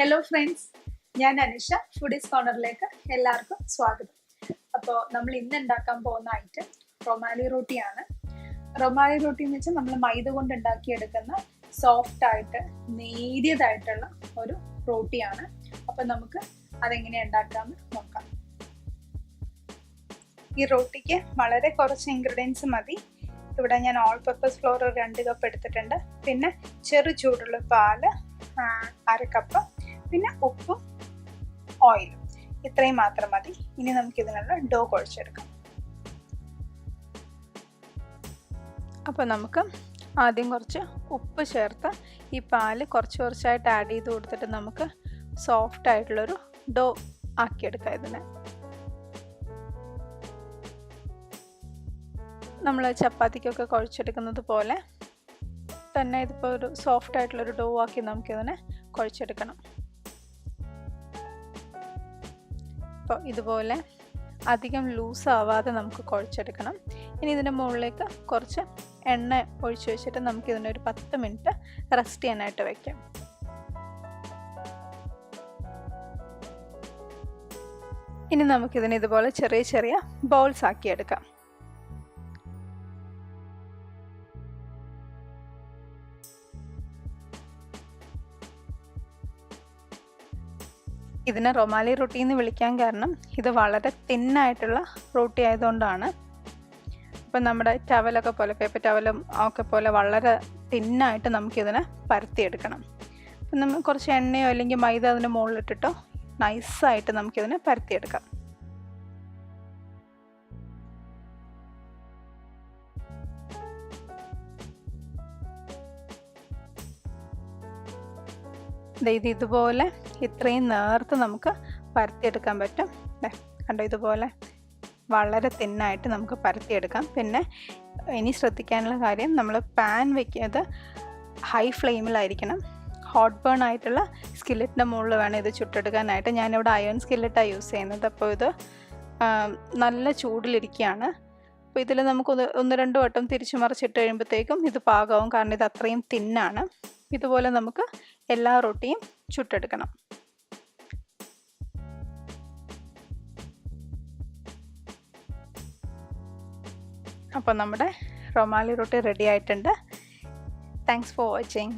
Hello friends, ഞാൻ Anusha. Foodies കോർണറിലേക്ക് എല്ലാവർക്കും സ്വാഗതം. അപ്പോൾ നമ്മൾ ഇന്ന് ഉണ്ടാക്കാൻ പോകുന്ന ഐറ്റം റൊമാലി റോട്ടിയാണ്. റൊമാലി റോട്ടി എന്ന് വെച്ചാൽ നമ്മൾ മൈദ കൊണ്ട് ഉണ്ടാക്കിയെടുക്കുന്ന സോഫ്റ്റ് ആയിട്ട് നേരിയതായിട്ടുള്ള ഒരു റോട്ടിയാണ്. അപ്പം നമുക്ക് അതെങ്ങനെയാണ് ഉണ്ടാക്കാമെന്ന് നോക്കാം. ഈ റോട്ടിക്ക് വളരെ കുറച്ച് ഇൻഗ്രീഡിയൻസ് മതി. ഇവിടെ ഞാൻ ഓൾ പർപ്പസ് ഫ്ലോർ 2 കപ്പ് എടുത്തിട്ടുണ്ട്. പിന്നെ ചെറു ചൂടുള്ള പാല് 1/2 കപ്പ്, പിന്നെ ഉപ്പും ഓയിലും, ഇത്രയും മാത്രം മതി. ഇനി നമുക്ക് ഇതിനുള്ള ഡോ കുഴച്ചെടുക്കാം. അപ്പോൾ നമുക്ക് ആദ്യം കുറച്ച് ഉപ്പ് ചേർത്ത് ഈ പാല് കുറച്ചായിട്ട് ആഡ് ചെയ്ത് കൊടുത്തിട്ട് നമുക്ക് സോഫ്റ്റ് ആയിട്ടുള്ളൊരു ഡോ ആക്കിയെടുക്കാം. ഇതിനെ നമ്മൾ ചപ്പാത്തിക്കൊക്കെ കുഴച്ചെടുക്കുന്നത് പോലെ തന്നെ ഇതിപ്പോൾ ഒരു സോഫ്റ്റ് ആയിട്ടുള്ളൊരു ഡോ ആക്കി നമുക്കിതിനെ കുഴച്ചെടുക്കണം. അപ്പോൾ ഇതുപോലെ അധികം ലൂസ് ആവാതെ നമുക്ക് കുഴച്ചെടുക്കണം. ഇനി ഇതിൻ്റെ മുകളിലേക്ക് കുറച്ച് എണ്ണ ഒഴിച്ച് വെച്ചിട്ട് നമുക്കിതിനൊരു 10 മിനിറ്റ് റെസ്റ്റ് ചെയ്യാനായിട്ട് വയ്ക്കാം. ഇനി നമുക്കിതിന് ഇതുപോലെ ചെറിയ ചെറിയ ബോൾസ് ആക്കിയെടുക്കാം. ഇതിനെ റൊമാലി റൊട്ടി എന്ന് വിളിക്കാൻ കാരണം ഇത് വളരെ തിന്നായിട്ടുള്ള റൊട്ടി ആയതുകൊണ്ടാണ്. അപ്പം നമ്മുടെ ടവലൊക്കെ പോലെ, പേപ്പർ ടവലും ഒക്കെ പോലെ വളരെ തിന്നായിട്ട് നമുക്കിതിനെ പരത്തിയെടുക്കണം. അപ്പം നമ്മൾ കുറച്ച് എണ്ണയോ അല്ലെങ്കിൽ മൈദ അതിൻ്റെ മുകളിലിട്ടിട്ടോ നൈസായിട്ട് നമുക്കിതിനെ പരത്തിയെടുക്കാം. ഇതുപോലെ ഇത്രയും നേർത്ത് നമുക്ക് പരത്തിയെടുക്കാൻ പറ്റും. കണ്ടോ, ഇതുപോലെ വളരെ തിന്നായിട്ട് നമുക്ക് പരത്തിയെടുക്കാം. പിന്നെ ഇനി ശ്രദ്ധിക്കാനുള്ള കാര്യം, നമ്മൾ പാൻ വയ്ക്കുന്നത് ഹൈ ഫ്ലെയിമിലായിരിക്കണം. ഹോട്ട് ബേൺ ആയിട്ടുള്ള സ്കില്ലറ്റിൻ്റെ മുകളിൽ വേണം ഇത് ചുട്ടെടുക്കാനായിട്ട്. ഞാനിവിടെ അയൺ സ്കില്ലറ്റാണ് യൂസ് ചെയ്യുന്നത്. അപ്പോൾ ഇത് നല്ല ചൂടിലിരിക്കുകയാണ്. അപ്പോൾ ഇതിൽ നമുക്ക് 1-2 വട്ടം തിരിച്ചു മറിച്ചിട്ട് കഴിയുമ്പോഴത്തേക്കും ഇത് പാകമാവും, കാരണം ഇത് അത്രയും തിന്നാണ്. ഇതുപോലെ നമുക്ക് എല്ലാ റൊട്ടിയും ചുട്ടെടുക്കണം. അപ്പോൾ നമ്മുടെ റൊമാലി റൊട്ടി റെഡി ആയിട്ടുണ്ട്. Thanks for watching.